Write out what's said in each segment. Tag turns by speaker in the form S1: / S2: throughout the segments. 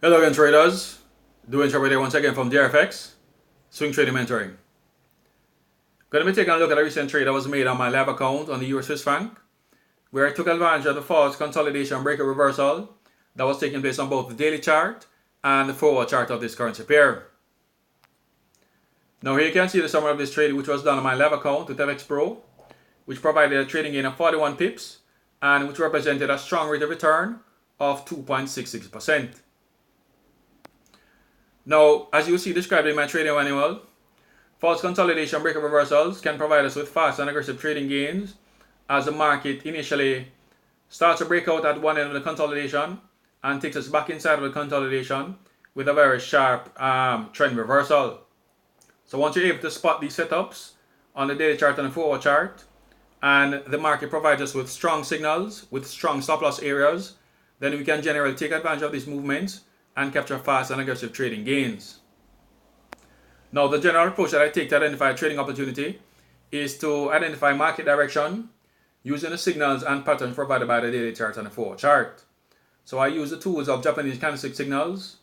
S1: Hello again, traders. Doing trade day once again from DFX Swing Trading Mentoring. Going to be taking a look at a recent trade that was made on my live account on the Eur Chf, where I took advantage of the false consolidation breakout reversal that was taking place on both the daily chart and the forward chart of this currency pair. Now here you can see the summary of this trade, which was done on my live account with FXPRO, which provided a trading gain of 41 pips and which represented a strong rate of return of 2.66%. Now, as you see described in my trading manual, false consolidation breakout reversals can provide us with fast and aggressive trading gains as the market initially starts to break out at one end of the consolidation and takes us back inside of the consolidation with a very sharp trend reversal. So once you're able to spot these setups on the daily chart and the forward chart, and the market provides us with strong signals, with strong stop loss areas, then we can generally take advantage of these movements and capture fast and aggressive trading gains. Now, the general approach that I take to identify a trading opportunity is to identify market direction using the signals and patterns provided by the daily chart and the forward chart. So I use the tools of Japanese candlestick signals,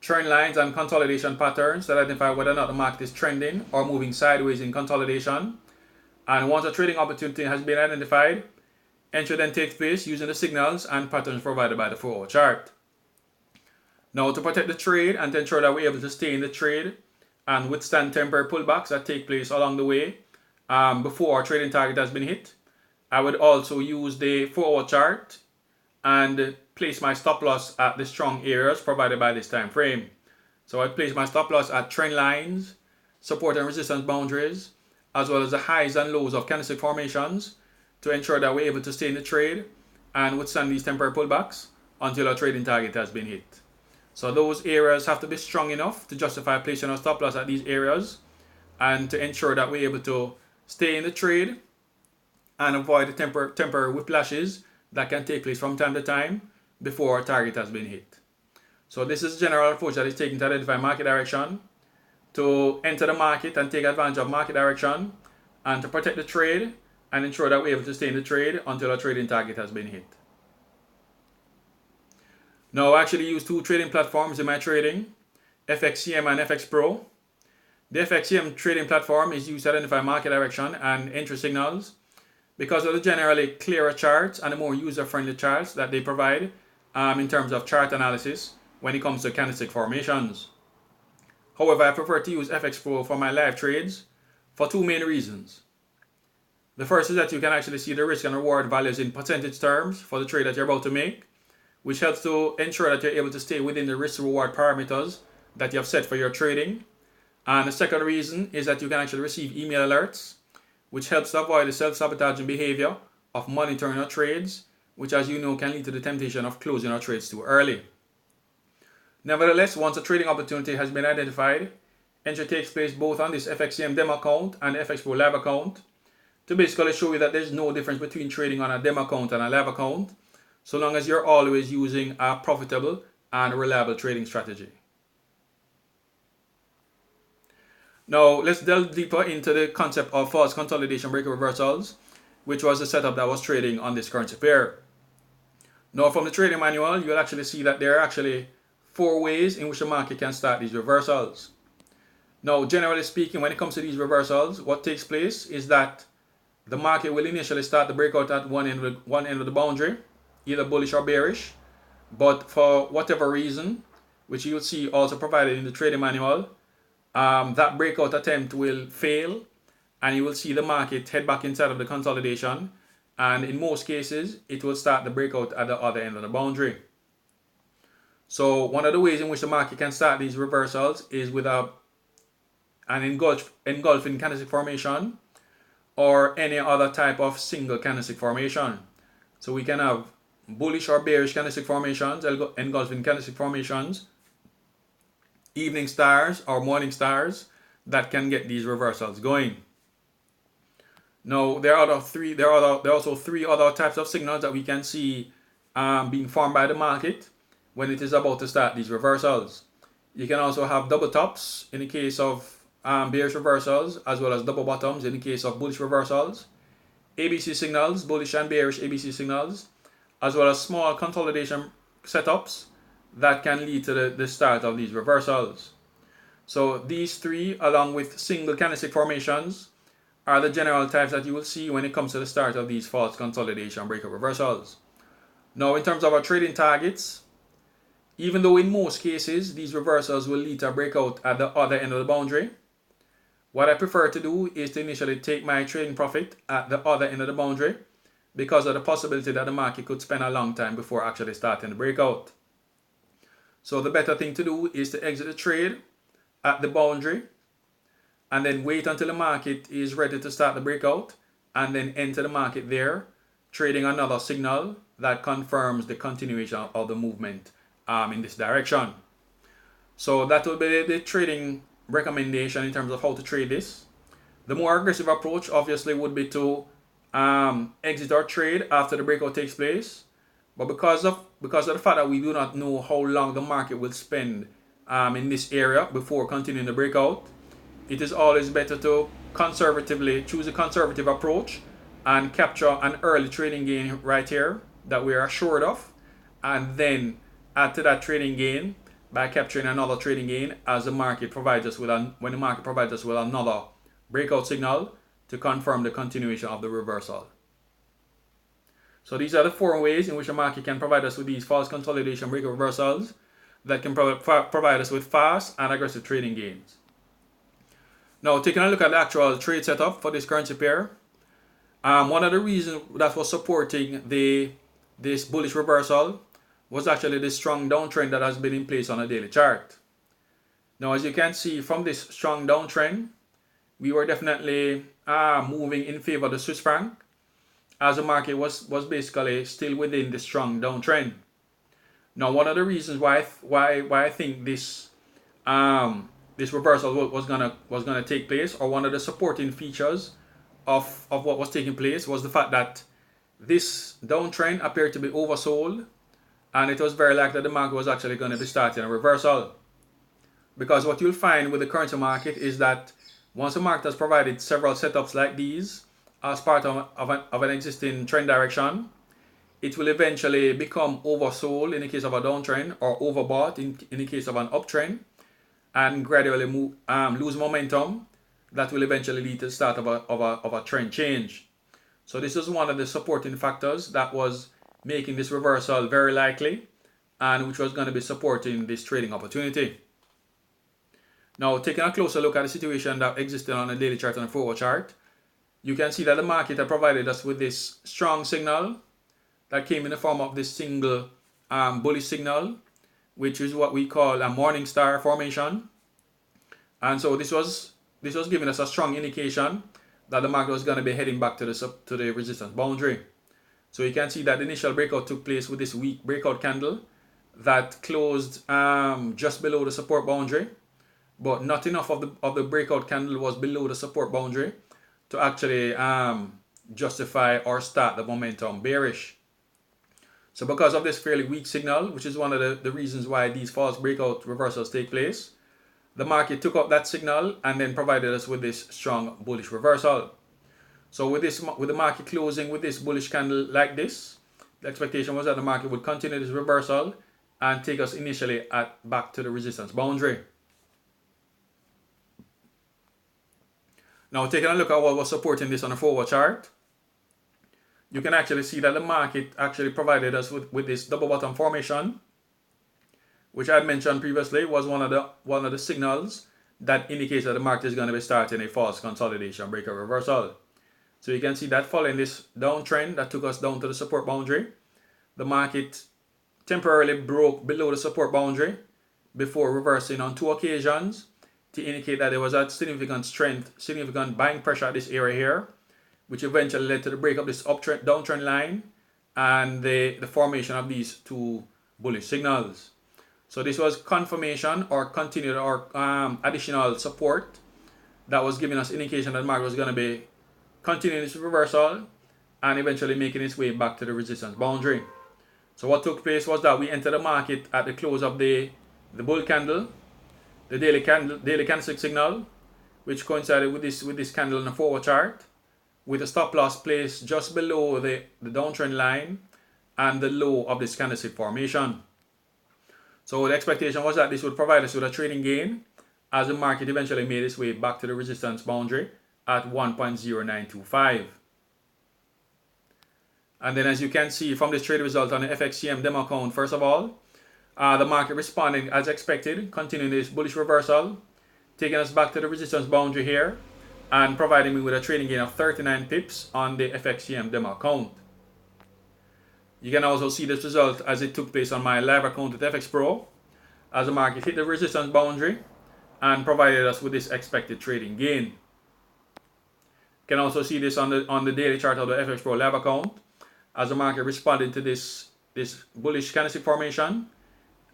S1: trend lines, and consolidation patterns to identify whether or not the market is trending or moving sideways in consolidation. And once a trading opportunity has been identified, entry then takes place using the signals and patterns provided by the forward chart. Now, to protect the trade and to ensure that we're able to stay in the trade and withstand temporary pullbacks that take place along the way before our trading target has been hit, I would also use the forward chart and place my stop loss at the strong areas provided by this time frame. So I place my stop loss at trend lines, support and resistance boundaries, as well as the highs and lows of candlestick formations to ensure that we're able to stay in the trade and withstand these temporary pullbacks until our trading target has been hit. So those areas have to be strong enough to justify placing a stop loss at these areas and to ensure that we're able to stay in the trade and avoid the temporary whiplashes that can take place from time to time before our target has been hit. So this is the general approach that is taken to identify market direction, to enter the market and take advantage of market direction, and to protect the trade and ensure that we're able to stay in the trade until our trading target has been hit. Now, I actually use two trading platforms in my trading, FXCM and FXPRO. The FXCM trading platform is used to identify market direction and entry signals because of the generally clearer charts and the more user-friendly charts that they provide in terms of chart analysis when it comes to candlestick formations. However, I prefer to use FXPRO for my live trades for two main reasons. The first is that you can actually see the risk and reward values in percentage terms for the trade that you're about to make, which helps to ensure that you're able to stay within the risk-reward parameters that you have set for your trading. And the second reason is that you can actually receive email alerts, which helps to avoid the self-sabotaging behavior of monitoring your trades, which, as you know, can lead to the temptation of closing your trades too early. Nevertheless, once a trading opportunity has been identified, entry takes place both on this FXCM demo account and the FXPRO live account to basically show you that there's no difference between trading on a demo account and a live account, so long as you're always using a profitable and reliable trading strategy. Now, let's delve deeper into the concept of false consolidation breakout reversals, which was the setup that was trading on this currency pair. Now, from the trading manual, you'll actually see that there are actually 4 ways in which the market can start these reversals. Now, generally speaking, when it comes to these reversals, what takes place is that the market will initially start the breakout at one end of the boundary, either bullish or bearish, but for whatever reason, which you'll see also provided in the trading manual, that breakout attempt will fail and you will see the market head back inside of the consolidation, and in most cases it will start the breakout at the other end of the boundary. So one of the ways in which the market can start these reversals is with an engulfing candlestick formation or any other type of single candlestick formation. So we can have bullish or bearish candlestick formations, engulfing candlestick formations, evening stars or morning stars that can get these reversals going. Now, there are also three other types of signals that we can see being formed by the market when it is about to start these reversals. You can also have double tops in the case of bearish reversals, as well as double bottoms in the case of bullish reversals, ABC signals, bullish and bearish ABC signals, as well as small consolidation setups that can lead to the start of these reversals. So these three, along with single candlestick formations, are the general types that you will see when it comes to the start of these false consolidation breakout reversals. Now, in terms of our trading targets, even though in most cases these reversals will lead to a breakout at the other end of the boundary, what I prefer to do is to initially take my trading profit at the other end of the boundary because of the possibility that the market could spend a long time before actually starting the breakout. So the better thing to do is to exit the trade at the boundary and then wait until the market is ready to start the breakout and then enter the market there, trading another signal that confirms the continuation of the movement in this direction. So that will be the trading recommendation in terms of how to trade this. The more aggressive approach obviously would be to exit our trade after the breakout takes place, but because of the fact that we do not know how long the market will spend in this area before continuing the breakout, it is always better to conservatively choose a conservative approach and capture an early trading gain right here that we are assured of, and then add to that trading gain by capturing another trading gain as the market provides us with when the market provides us with another breakout signal to confirm the continuation of the reversal. So these are the 4 ways in which the market can provide us with these false consolidation breakout reversals that can provide us with fast and aggressive trading gains. Now, taking a look at the actual trade setup for this currency pair, one of the reasons that was supporting this bullish reversal was actually the strong downtrend that has been in place on a daily chart. Now, as you can see from this strong downtrend, we were definitely moving in favor of the Swiss franc, as the market was basically still within the strong downtrend. Now, one of the reasons why I think this reversal was gonna take place, or one of the supporting features of what was taking place, was the fact that this downtrend appeared to be oversold, and it was very likely that the market was actually going to be starting a reversal. Because what you'll find with the currency market is that once the market has provided several setups like these as part of an existing trend direction, it will eventually become oversold in the case of a downtrend, or overbought in the case of an uptrend, and gradually lose momentum that will eventually lead to the start of a trend change. So this is one of the supporting factors that was making this reversal very likely, and which was going to be supporting this trading opportunity. Now, taking a closer look at the situation that existed on the daily chart and the forward chart, you can see that the market had provided us with this strong signal that came in the form of this single bullish signal, which is what we call a morning star formation. And so this was giving us a strong indication that the market was going to be heading back to the resistance boundary. So you can see that the initial breakout took place with this weak breakout candle that closed just below the support boundary, but not enough of the breakout candle was below the support boundary to actually justify or start the momentum bearish. So because of this fairly weak signal, which is one of the reasons why these false breakout reversals take place, the market took up that signal and then provided us with this strong bullish reversal. So with the market closing with this bullish candle like this, the expectation was that the market would continue this reversal and take us initially back to the resistance boundary. Now, taking a look at what was supporting this on the forward chart, you can actually see that the market actually provided us with this double bottom formation, which I had mentioned previously was one of the signals that indicates that the market is going to be starting a false consolidation breakout reversal. So you can see that following this downtrend that took us down to the support boundary, the market temporarily broke below the support boundary before reversing on 2 occasions to indicate that there was a significant buying pressure at this area here, which eventually led to the break of this downtrend line and the formation of these 2 bullish signals. So this was confirmation or continued or additional support that was giving us indication that the market was going to be continuing this reversal and eventually making its way back to the resistance boundary. So what took place was that we entered the market at the close of the bull candle, the daily candlestick signal, which coincided with this candle in the forward chart, with a stop loss placed just below the downtrend line and the low of this candlestick formation. So the expectation was that this would provide us with a trading gain as the market eventually made its way back to the resistance boundary at 1.0925. And then as you can see from this trade result on the FXCM demo account, first of all, the market responding as expected, continuing this bullish reversal, taking us back to the resistance boundary here and providing me with a trading gain of 39 pips on the FXCM demo account. You can also see this result as it took place on my live account with FXPRO as the market hit the resistance boundary and provided us with this expected trading gain. You can also see this on the daily chart of the FXPRO live account as the market responded to this bullish candlestick formation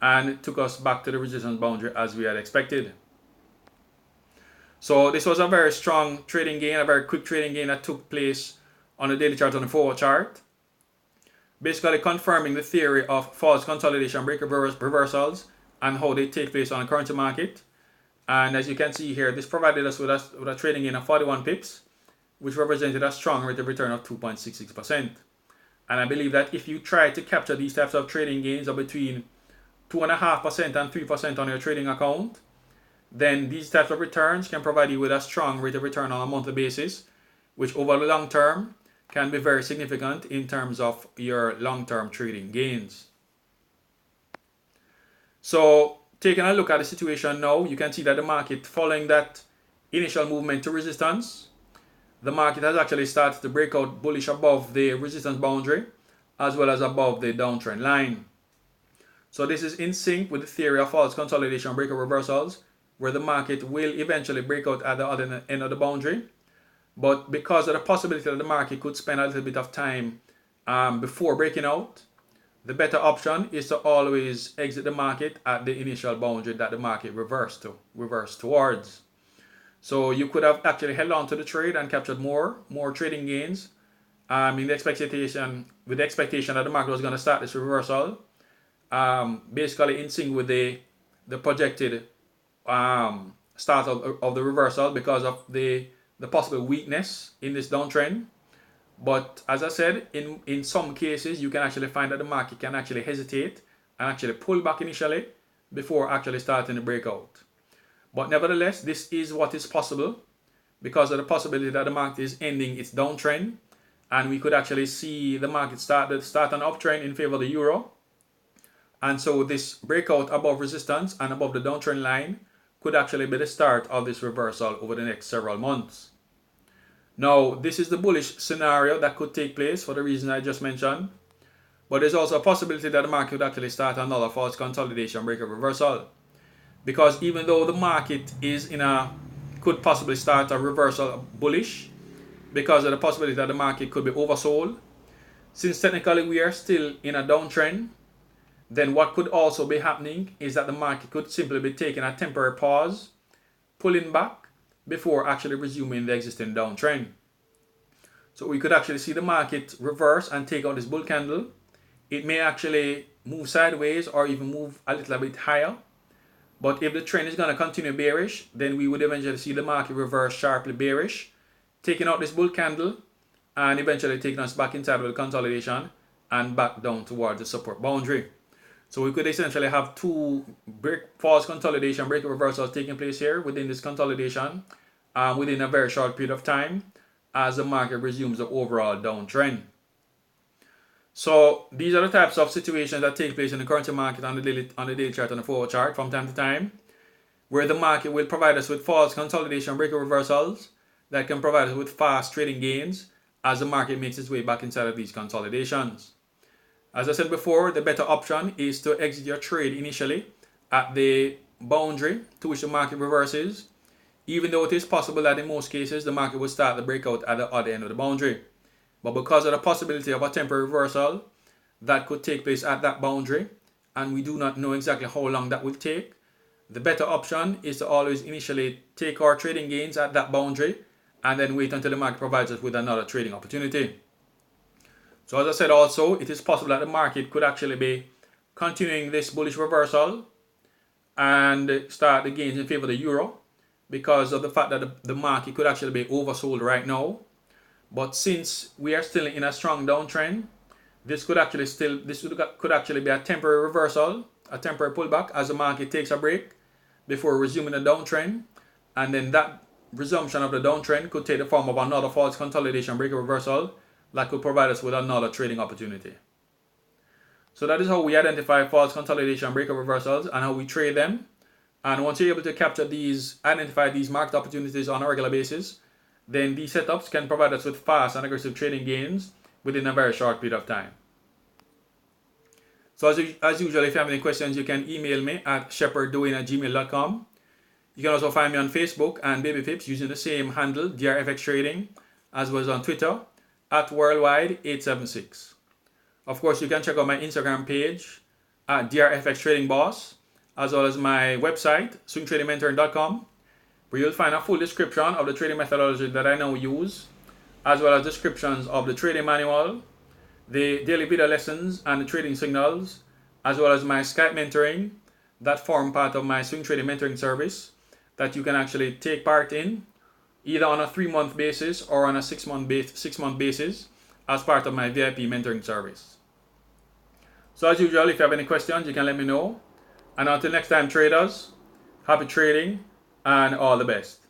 S1: and it took us back to the resistance boundary as we had expected. So this was a very strong trading gain, a very quick trading gain that took place on the daily chart on the forward chart, basically confirming the theory of false consolidation break reversals and how they take place on the currency market. And as you can see here, this provided us with a trading gain of 41 pips, which represented a strong rate of return of 2.66%. And I believe that if you try to capture these types of trading gains of between 2.5% and 3% on your trading account, then these types of returns can provide you with a strong rate of return on a monthly basis, which over the long term can be very significant in terms of your long-term trading gains. So taking a look at the situation now, you can see that the market, following that initial movement to resistance, the market has actually started to break out bullish above the resistance boundary as well as above the downtrend line. So this is in sync with the theory of false consolidation breakout reversals, where the market will eventually break out at the other end of the boundary. But because of the possibility that the market could spend a little bit of time before breaking out, the better option is to always exit the market at the initial boundary that the market reversed towards. So you could have actually held on to the trade and captured more trading gains with the expectation that the market was going to start this reversal, basically in sync with the projected start of the reversal because of the possible weakness in this downtrend. But as I said, in some cases you can actually find that the market can actually hesitate and actually pull back initially before actually starting the breakout. But nevertheless, this is what is possible because of the possibility that the market is ending its downtrend, and we could actually see the market start an uptrend in favor of the euro. And so this breakout above resistance and above the downtrend line could actually be the start of this reversal over the next several months. Now, this is the bullish scenario that could take place for the reason I just mentioned. But there's also a possibility that the market could actually start another false consolidation breakout reversal. Because even though the market could possibly start a reversal bullish because of the possibility that the market could be oversold, since technically we are still in a downtrend, then what could also be happening is that the market could simply be taking a temporary pause, pulling back before actually resuming the existing downtrend. So we could actually see the market reverse and take out this bull candle. It may actually move sideways or even move a little bit higher. But if the trend is going to continue bearish, then we would eventually see the market reverse sharply bearish, taking out this bull candle and eventually taking us back inside of the consolidation and back down towards the support boundary. So we could essentially have two false consolidation breakout reversals taking place here within this consolidation within a very short period of time as the market resumes the overall downtrend. So these are the types of situations that take place in the currency market on the daily chart and the forward chart from time to time, where the market will provide us with false consolidation breakout reversals that can provide us with fast trading gains as the market makes its way back inside of these consolidations. As I said before, the better option is to exit your trade initially at the boundary to which the market reverses, even though it is possible that in most cases the market will start the breakout at the other end of the boundary. But because of the possibility of a temporary reversal that could take place at that boundary, and we do not know exactly how long that will take, the better option is to always initially take our trading gains at that boundary and then wait until the market provides us with another trading opportunity. So as I said also, it is possible that the market could actually be continuing this bullish reversal and start the gains in favor of the euro because of the fact that the market could actually be oversold right now. But since we are still in a strong downtrend, this could actually be a temporary reversal a temporary pullback as the market takes a break before resuming the downtrend, and then that resumption of the downtrend could take the form of another false consolidation breaker reversal that could provide us with another trading opportunity. So that is how we identify false consolidation breaker reversals and how we trade them. And once you're able to identify these market opportunities on a regular basis, then these setups can provide us with fast and aggressive trading gains within a very short period of time. So as usual, if you have any questions, you can email me at shepherddoing@gmail.com. You can also find me on Facebook and Baby Pips using the same handle, DRFX Trading, as well as on Twitter at Worldwide876. Of course, you can check out my Instagram page at DRFX Trading Boss, as well as my website, swingtradingmentoring.com, where you'll find a full description of the trading methodology that I now use, as well as descriptions of the trading manual, the daily video lessons and the trading signals, as well as my Skype mentoring that form part of my swing trading mentoring service that you can actually take part in either on a 3-month basis or on a 6-month basis as part of my VIP mentoring service. So as usual, if you have any questions, you can let me know. And until next time, traders, happy trading and all the best.